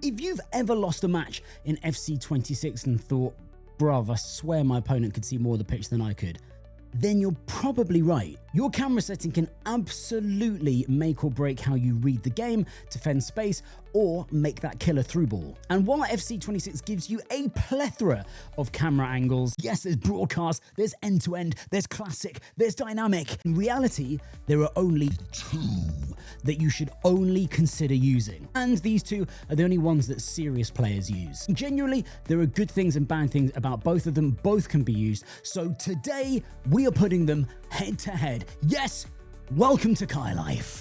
If you've ever lost a match in FC26 and thought, bruv, I swear my opponent could see more of the pitch than I could, then you're probably right. Your camera setting can absolutely make or break how you read the game, defend space, or make that killer through ball. And while FC26 gives you a plethora of camera angles, yes, there's broadcast, there's end-to-end, there's classic, there's dynamic. In reality, there are only two that you should only consider using. And these two are the only ones that serious players use. Genuinely, there are good things and bad things about both of them. Both can be used. So today, we are putting them head to head. Yes, welcome to CaiLife.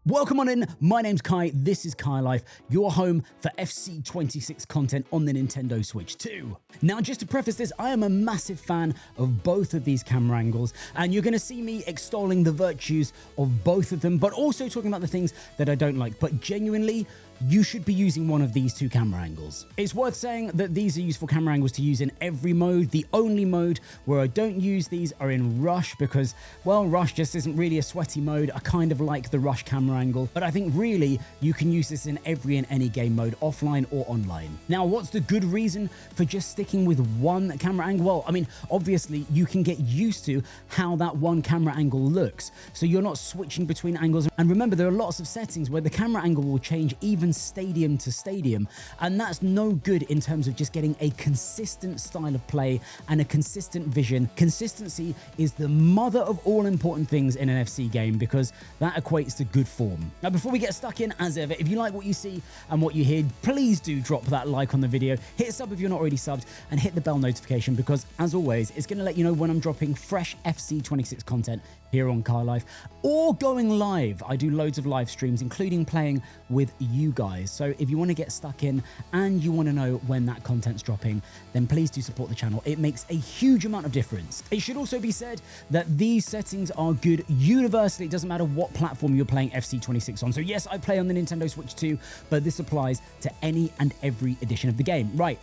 Welcome on in, my name's Kai, this is CaiLife, your home for FC26 content on the Nintendo Switch 2. Now, just to preface this, I am a massive fan of both of these camera angles, and you're going to see me extolling the virtues of both of them, but also talking about the things that I don't like. But genuinely, you should be using one of these two camera angles. It's worth saying that these are useful camera angles to use in every mode. The only mode where I don't use these are in Rush because, well, Rush just isn't really a sweaty mode. I kind of like the Rush camera angle, but I think really you can use this in every and any game mode, offline or online. Now, what's the good reason for just sticking with one camera angle? Well, I mean, obviously you can get used to how that one camera angle looks, so you're not switching between angles. And remember, there are lots of settings where the camera angle will change even stadium to stadium, and that's no good in terms of just getting a consistent style of play and a consistent vision. Consistency is the mother of all important things in an FC game because that equates to good form. Now, before we get stuck in, as ever, if you like what you see and what you hear, please do drop that like on the video, hit sub if you're not already subbed, and hit the bell notification because, as always, it's going to let you know when I'm dropping fresh FC26 content here on CaiLife or going live. I do loads of live streams, including playing with you guys. So if you want to get stuck in and you want to know when that content's dropping, then please do support the channel. It makes a huge amount of difference. It should also be said that these settings are good universally. It doesn't matter what platform you're playing FC26 on. So yes, I play on the Nintendo Switch 2, but this applies to any and every edition of the game. Right.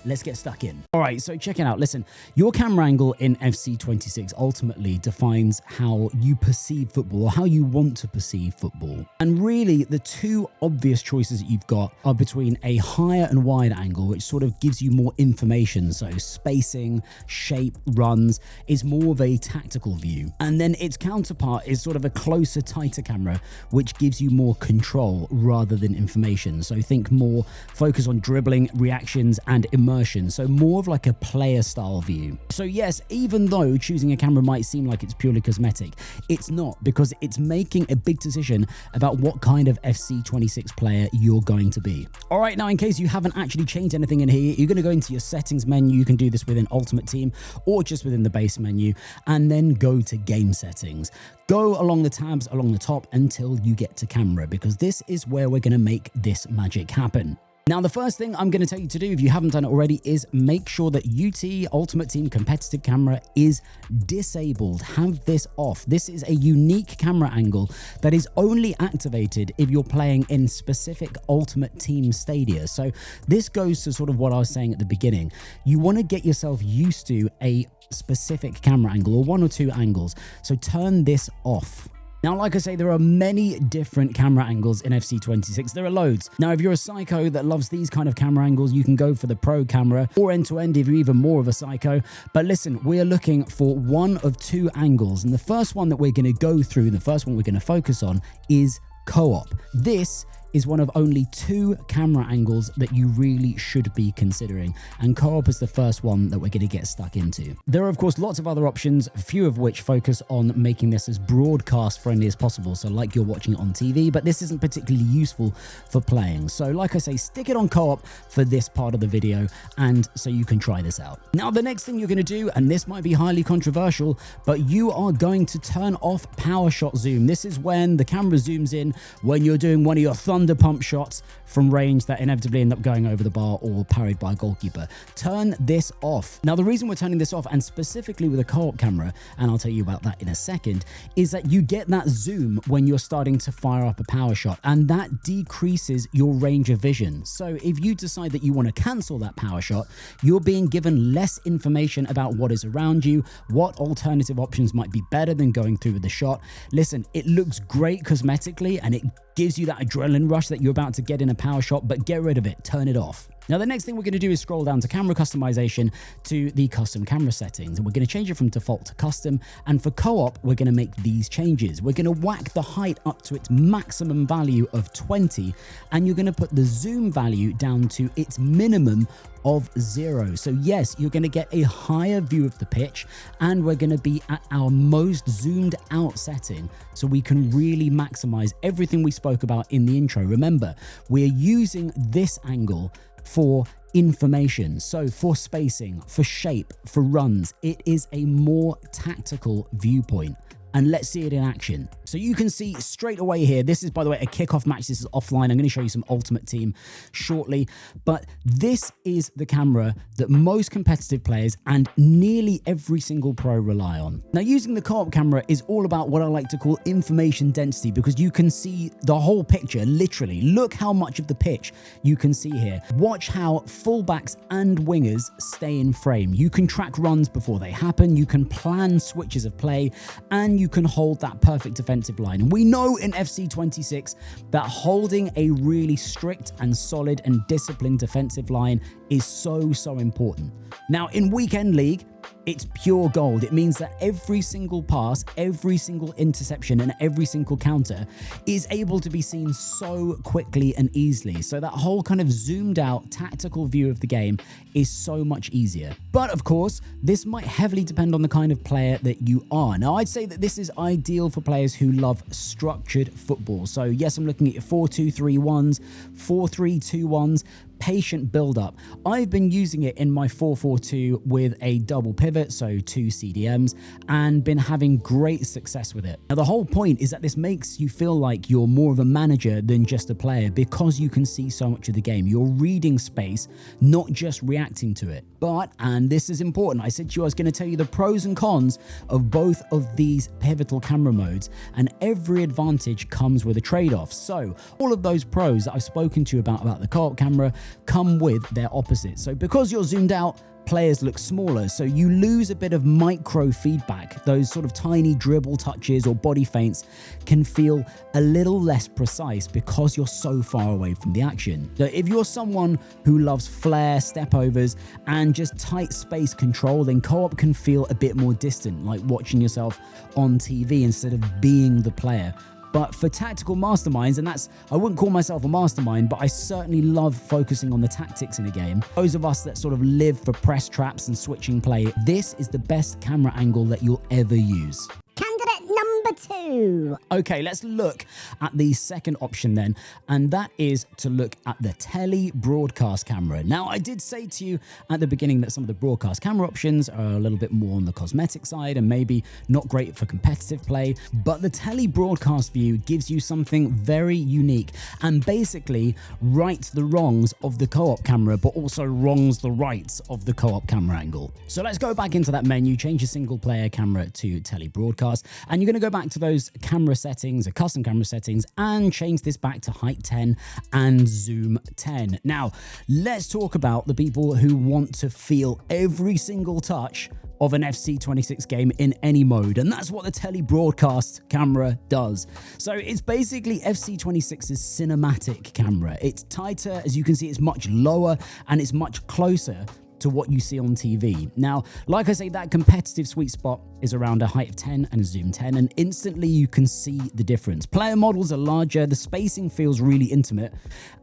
Let's get stuck in. All right, so check it out. Listen, your camera angle in FC26 ultimately defines how you perceive football or how you want to perceive football. And really, the two obvious choices that you've got are between a higher and wide angle, which sort of gives you more information. So spacing, shape, runs is more of a tactical view. And then its counterpart is sort of a closer, tighter camera, which gives you more control rather than information. So think more focus on dribbling, reactions, and immersion. So more of like a player style view. So yes, even though choosing a camera might seem like it's purely cosmetic, it's not, because it's making a big decision about what kind of FC26 player you're going to be. All right, now in case you haven't actually changed anything in here, you're going to go into your settings menu. You can do this within Ultimate Team or just within the base menu, and then go to game settings. Go along the tabs along the top until you get to camera, because this is where we're going to make this magic happen. Now, the first thing I'm going to tell you to do, if you haven't done it already, is make sure that UT Ultimate Team Competitive Camera is disabled. Have this off. This is a unique camera angle that is only activated if you're playing in specific Ultimate Team stadia. So this goes to sort of what I was saying at the beginning. You want to get yourself used to a specific camera angle or one or two angles. So turn this off. Now, like I say, there are many different camera angles in FC26. There are loads. Now, if you're a psycho that loves these kind of camera angles, you can go for the pro camera or end-to-end if you're even more of a psycho. But listen, we are looking for one of two angles. And the first one that we're going to go through, the first one we're going to focus on is co-op. This is one of only two camera angles that you really should be considering, and co-op is the first one that we're going to get stuck into. There are of course lots of other options, few of which focus on making this as broadcast friendly as possible, so like you're watching it on TV, but this isn't particularly useful for playing. So like I say, stick it on co-op for this part of the video, and so you can try this out. Now, the next thing you're going to do, and this might be highly controversial, but you are going to turn off power shot zoom. This is when the camera zooms in when you're doing one of your thunder under pump shots from range that inevitably end up going over the bar or parried by a goalkeeper. Turn this off. Now, the reason we're turning this off, and specifically with a co-op camera, and I'll tell you about that in a second, is that you get that zoom when you're starting to fire up a power shot, and that decreases your range of vision. So if you decide that you want to cancel that power shot, you're being given less information about what is around you, what alternative options might be better than going through with the shot. Listen, it looks great cosmetically and it gives you that adrenaline rush that you're about to get in a power shot, but get rid of it, turn it off. Now, the next thing we're going to do is scroll down to camera customization to the custom camera settings, and we're going to change it from default to custom. And for co-op, we're going to make these changes. We're going to whack the height up to its maximum value of 20, and you're going to put the zoom value down to its minimum of 0. So yes, you're going to get a higher view of the pitch, and we're going to be at our most zoomed out setting so we can really maximize everything we spoke about in the intro. Remember, we're using this angle for information, so for spacing, for shape, for runs. It is a more tactical viewpoint. And let's see it in action. So you can see straight away here, this is, by the way, a kickoff match. This is offline. I'm going to show you some Ultimate Team shortly, but this is the camera that most competitive players and nearly every single pro rely on. Now, using the co-op camera is all about what I like to call information density, because you can see the whole picture, literally. Look how much of the pitch you can see here. Watch how fullbacks and wingers stay in frame. You can track runs before they happen. You can plan switches of play, and you can hold that perfect defensive line. And we know in FC 26 that holding a really strict and solid and disciplined defensive line is so important. Now, in Weekend League, it's pure gold. It means that every single pass, every single interception, and every single counter is able to be seen so quickly and easily. So that whole kind of zoomed out tactical view of the game is so much easier. But of course, this might heavily depend on the kind of player that you are. Now, I'd say that this is ideal for players who love structured football. So yes, I'm looking at your 4-2-3-1s, 4-3-2-1s, patient build-up. I've been using it in my 4-4-2 with a double pivot, so 2 CDMs, and been having great success with it. Now, the whole point is that this makes you feel like you're more of a manager than just a player, because you can see so much of the game. You're reading space, not just reacting to it. But, and this is important, I said to you I was going to tell you the pros and cons of both of these pivotal camera modes, and every advantage comes with a trade-off. So all of those pros that I've spoken to you about the co-op camera come with their opposites. So because you're zoomed out, players look smaller, so you lose a bit of micro feedback. Those sort of tiny dribble touches or body feints can feel a little less precise because you're so far away from the action. So if you're someone who loves flair, step overs, and just tight space control, then co-op can feel a bit more distant, like watching yourself on TV instead of being the player. But for tactical masterminds, and that's, I wouldn't call myself a mastermind, but I certainly love focusing on the tactics in a game. Those of us that sort of live for press traps and switching play, this is the best camera angle that you'll ever use. Candidate number 2. Okay, let's look at the second option then, and that is to look at the Tele Broadcast camera. Now, I did say to you at the beginning that some of the broadcast camera options are a little bit more on the cosmetic side and maybe not great for competitive play, but the Tele Broadcast view gives you something very unique and basically rights the wrongs of the co-op camera, but also wrongs the rights of the co-op camera angle. So let's go back into that menu, change your single player camera to Tele Broadcast, and you're going to go back to those camera settings, or custom camera settings, and change this back to height 10 and zoom 10. Now, let's talk about the people who want to feel every single touch of an FC 26 game in any mode, and that's what the Tele Broadcast camera does. So it's basically FC 26's cinematic camera. It's tighter, as you can see, it's much lower, and it's much closer to what you see on TV. Now, like I say, that competitive sweet spot is around a height of 10 and a zoom 10, and instantly you can see the difference. Player models are larger, the spacing feels really intimate,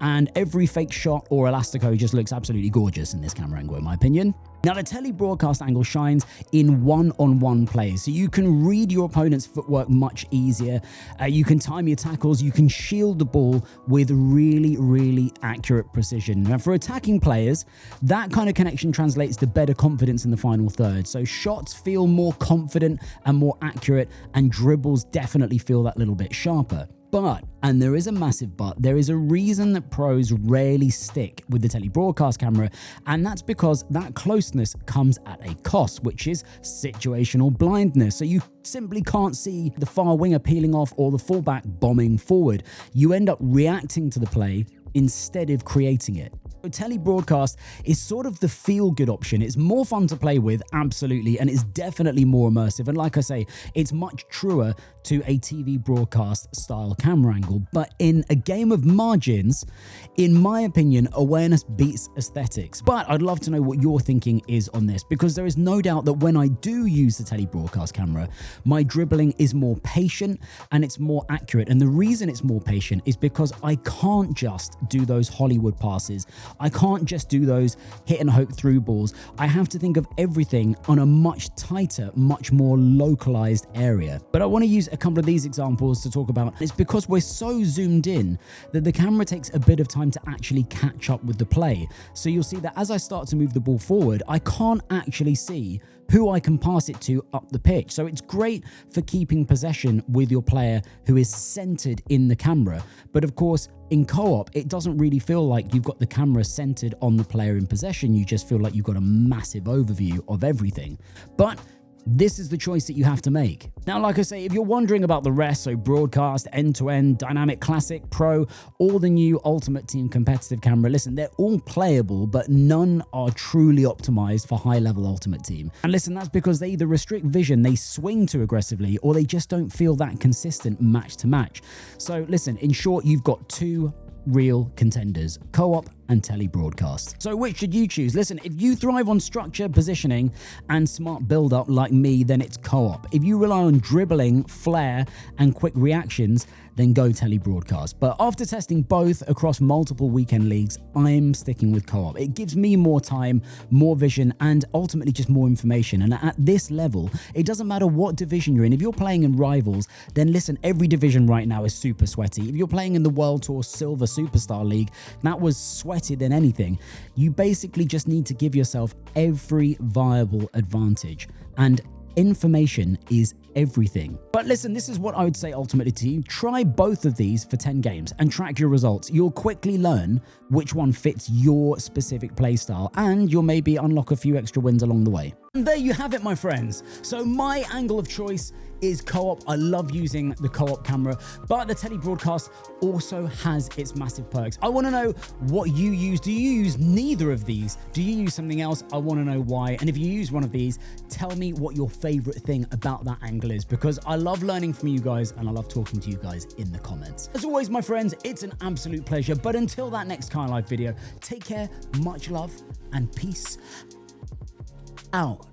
and every fake shot or elastico just looks absolutely gorgeous in this camera angle, in my opinion. Now, the Tele Broadcast angle shines in one-on-one play, so you can read your opponent's footwork much easier. You can time your tackles, you can shield the ball with really accurate precision. Now, for attacking players, that kind of connection translates to better confidence in the final third. So shots feel more confident and more accurate, and dribbles definitely feel that little bit sharper. But, and there is a massive but, there is a reason that pros rarely stick with the Tele Broadcast camera, and that's because that closeness comes at a cost, which is situational blindness. So you simply can't see the far winger peeling off or the fullback bombing forward. You end up reacting to the play instead of creating it. So Tele Broadcast is sort of the feel-good option. It's more fun to play with, absolutely, and it's definitely more immersive. And like I say, it's much truer to a TV broadcast style camera angle. But in a game of margins, in my opinion, awareness beats aesthetics. But I'd love to know what your thinking is on this, because there is no doubt that when I do use the Tele Broadcast camera, my dribbling is more patient and it's more accurate. And the reason it's more patient is because I can't just do those Hollywood passes. I can't just do those hit and hope through balls. I have to think of everything on a much tighter, much more localized area. But I want to use a couple of these examples to talk about. It's because we're so zoomed in that the camera takes a bit of time to actually catch up with the play. So you'll see that as I start to move the ball forward, I can't actually see who I can pass it to up the pitch. So it's great for keeping possession with your player who is centered in the camera. But of course, in co-op, it doesn't really feel like you've got the camera centered on the player in possession. You just feel like you've got a massive overview of everything. But this is the choice that you have to make. Now, like I say, if you're wondering about the rest, so broadcast, end-to-end, dynamic, classic, pro, or the new Ultimate Team competitive camera, listen, they're all playable, but none are truly optimized for high-level Ultimate Team. And listen, that's because they either restrict vision, they swing too aggressively, or they just don't feel that consistent match to match. So listen, in short, you've got two real contenders, co-op and Tele Broadcast. So which should you choose? Listen, if you thrive on structure, positioning, and smart build-up like me, then it's co-op. If you rely on dribbling, flair, and quick reactions, then go Tele Broadcast. But after testing both across multiple weekend leagues, I'm sticking with co-op. It gives me more time, more vision, and ultimately just more information. And at this level, it doesn't matter what division you're in. If you're playing in Rivals, then listen, every division right now is super sweaty. If you're playing in the World Tour Silver Superstar League, that was sweatier than anything. You basically just need to give yourself every viable advantage. And information is everything. But listen, this is what I would say ultimately to you. Try both of these for 10 games and track your results. You'll quickly learn which one fits your specific playstyle, and you'll maybe unlock a few extra wins along the way. And there you have it, my friends. So my angle of choice is co-op. I love using the co-op camera, but the Tele Broadcast also has its massive perks. I want to know what you use. Do you use neither of these? Do you use something else? I want to know why. And if you use one of these, tell me what your favorite thing about that angle is, because I love learning from you guys and I love talking to you guys in the comments. As always, my friends, it's an absolute pleasure. But until that next CaiLife video, take care, much love, and peace out.